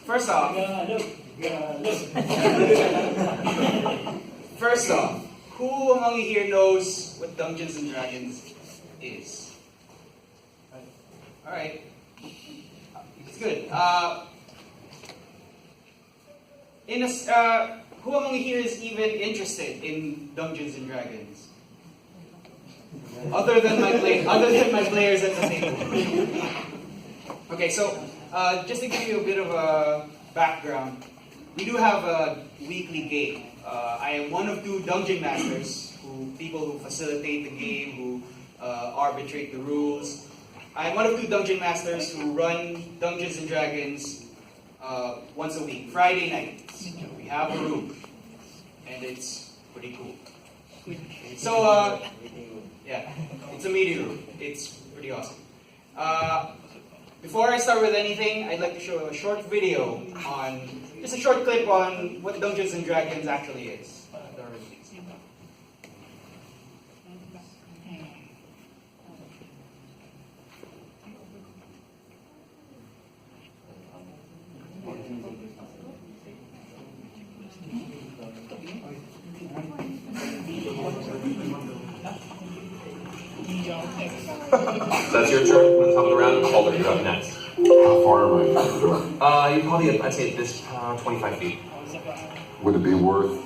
First off, who among you here knows what Dungeons and Dragons is? Alright. It's good. Who among you here is even interested in Dungeons and Dragons? Other than my players at the table. Okay, so just to give you a bit of a background, we do have a weekly game. I am one of two dungeon masters, people who facilitate the game, who arbitrate the rules. I am one of two dungeon masters who run Dungeons and Dragons once a week, Friday nights. We have a room, and it's pretty cool. So, yeah, it's a media room. It's pretty awesome. Before I start with anything, I'd like to show a short video just a short clip on what Dungeons and Dragons actually is. That's your turn. On top of the round, Calder, you're up next. How far am I from the door? You're probably, I'd say, at this 25 feet. Would it be worth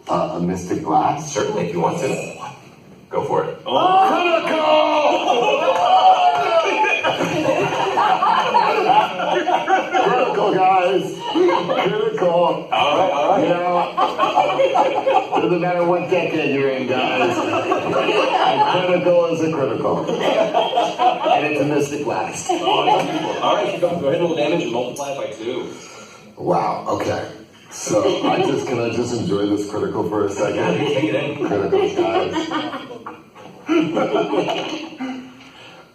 a mystic blast? Certainly, if you want to. Go for it. Critical, guys! Critical! Alright. Yeah. Doesn't matter what decade you're in, guys. A critical is a critical. And it's a mystic blast. Alright, go ahead and roll damage and multiply it by 2. Wow, okay. So can I just enjoy this critical for a second? Yeah, you take it in. Criticals, guys.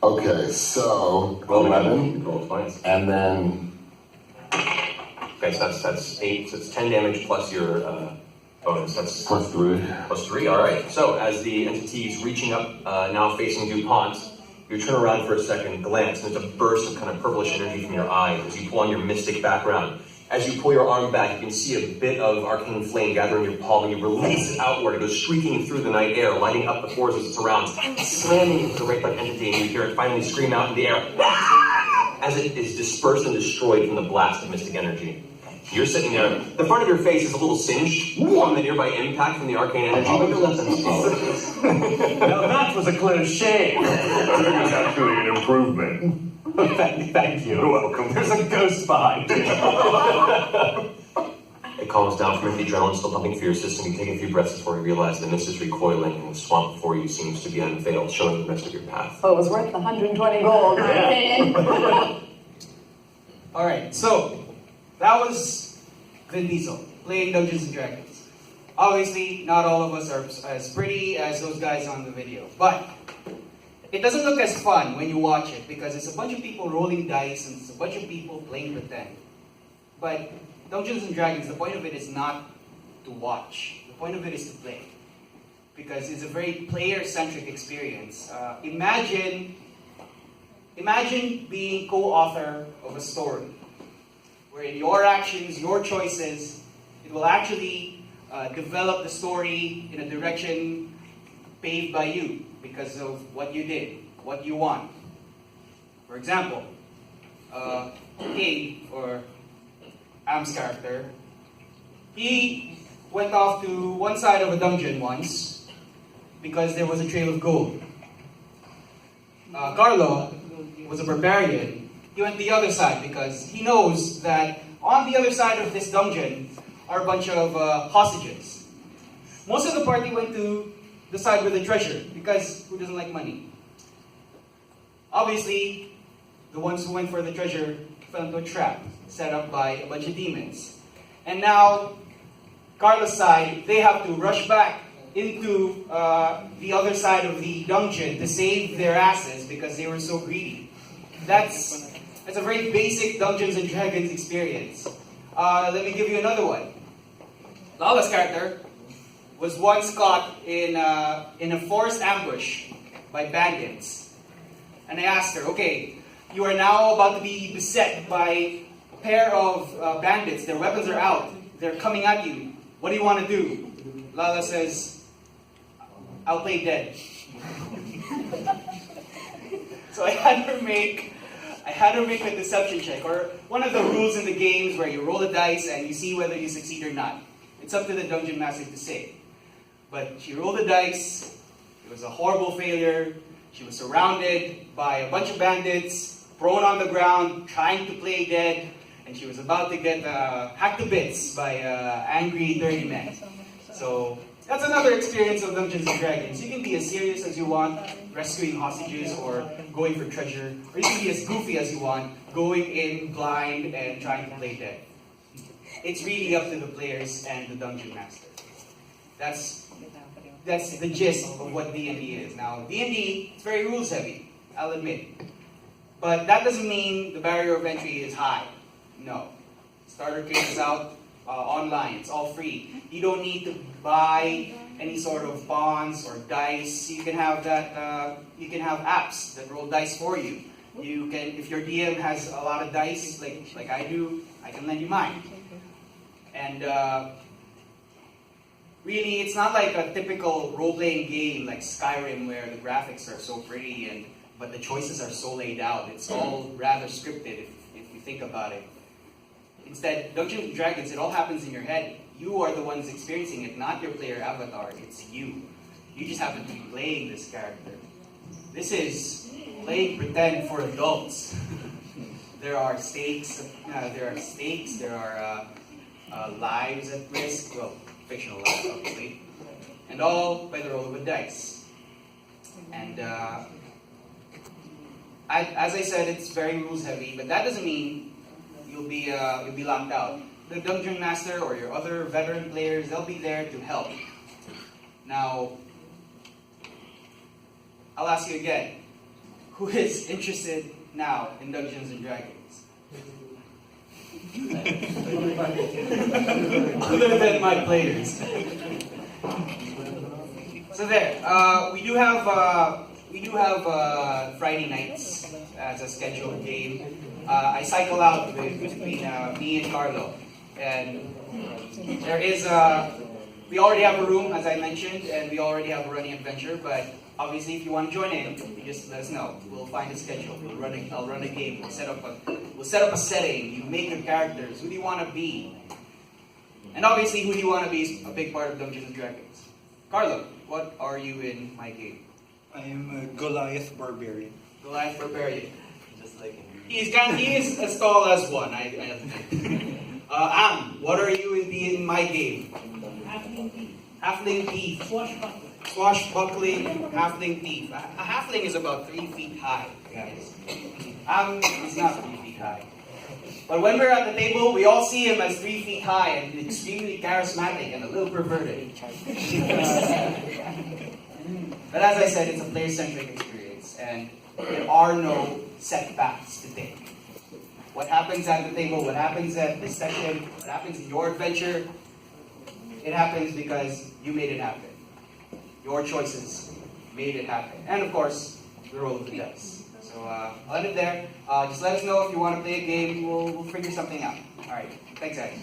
Okay, so 11. Roll twice. And then Okay, so that's 8. So it's 10 damage plus your bonus. That's plus 3. Plus 3, alright. So as the entity's reaching up, now facing DuPont, you turn around for a second, glance, and there's a burst of kind of purplish energy from your eyes as you pull on your mystic background. As you pull your arm back, you can see a bit of arcane flame gather in your palm, and you release it outward. It goes shrieking through the night air, lighting up the forest as it surrounds, slamming into the wraith-like entity, and you hear it finally scream out in the air as it is dispersed and destroyed from the blast of mystic energy. You're sitting there. The front of your face is a little singed from the nearby impact from the arcane energy, but you'll let them speak. Now that was a close shave. It's actually an improvement. Thank you. You're welcome. There's a ghost behind you. It calms down from the adrenaline still pumping through your system. You take a few breaths before you realize the mist is recoiling, and the swamp before you seems to be unveiled, showing the rest of your path. Well, it was worth the 120 gold. Alright, so that was Vin Diesel playing Dungeons and Dragons. Obviously, not all of us are as pretty as those guys on the video, but it doesn't look as fun when you watch it because it's a bunch of people rolling dice and it's a bunch of people playing pretend. But Dungeons and Dragons, the point of it is not to watch. The point of it is to play. Because it's a very player-centric experience. Imagine being co-author of a story where your actions, your choices, it will actually develop the story in a direction paved by you because of what you did, what you want. For example, King, or Am's character, he went off to one side of a dungeon once because there was a trail of gold. Carlo was a barbarian. He went the other side because he knows that on the other side of this dungeon are a bunch of hostages. Most of the party went to the side with the treasure because who doesn't like money? Obviously, the ones who went for the treasure fell into a trap set up by a bunch of demons. And now, Carla's side, they have to rush back into the other side of the dungeon to save their asses because they were so greedy. That's a very basic Dungeons and Dragons experience. Let me give you another one. Lala's character was once caught in a forest ambush by bandits. And I asked her, okay, you are now about to be beset by pair of bandits. Their weapons are out. They're coming at you. What do you want to do? Lala says, I'll play dead. So I had to make a deception check, or one of the rules in the games where you roll the dice and you see whether you succeed or not. It's up to the dungeon master to say. But she rolled the dice. It was a horrible failure. She was surrounded by a bunch of bandits, thrown on the ground, trying to play dead, and she was about to get hacked to bits by angry 30 men. So that's another experience of Dungeons and Dragons. You can be as serious as you want, rescuing hostages or going for treasure, or you can be as goofy as you want, going in blind and trying to play dead. It's really up to the players and the dungeon master. That's the gist of what D&D is. Now, D&D, it's very rules heavy, I'll admit. But that doesn't mean the barrier of entry is high. No. Starter kit is out online. It's all free. You don't need to buy any sort of bonds or dice. You can have that. You can have apps that roll dice for you. You can, if your DM has a lot of dice, like I do, I can lend you mine. And really, it's not like a typical role-playing game like Skyrim where the graphics are so pretty but the choices are so laid out. It's all rather scripted if you think about it. Instead, Dungeons and Dragons, it all happens in your head. You are the ones experiencing it, not your player avatar. It's you. You just happen to be playing this character. This is playing pretend for adults. There are stakes. There are lives at risk. Well, fictional lives, obviously, and all by the roll of a dice. And as I said, it's very rules heavy, but that doesn't mean you'll be locked out. The dungeon master or your other veteran players, they'll be there to help. Now, I'll ask you again, who is interested now in Dungeons and Dragons? Other than my players. So there, we do have Friday nights as a scheduled game. I cycle out between me and Carlo, and there is we already have a room, as I mentioned, and we already have a running adventure. But obviously, if you want to join in, you just let us know. We'll find a schedule. I'll run a game. We'll set up a setting. You make your characters. Who do you want to be? And obviously, who do you want to be is a big part of Dungeons and Dragons. Carlo, what are you in my game? I am a Goliath Barbarian. Goliath Barbarian. Just like he is as tall as one. Am, what are you in my game? Halfling thief. Swashbuckling halfling thief. A halfling is about 3 feet high, guys. Am is not 3 feet high. But when we're at the table, we all see him as 3 feet high and extremely charismatic and a little perverted. But as I said, it's a player-centric experience, and there are no setbacks to take. What happens at the table, what happens at this session, what happens in your adventure, it happens because you made it happen. Your choices made it happen. And of course, the roll of the dice. So I'll end it there. Just let us know if you want to play a game. We'll figure something out. All right. Thanks, guys.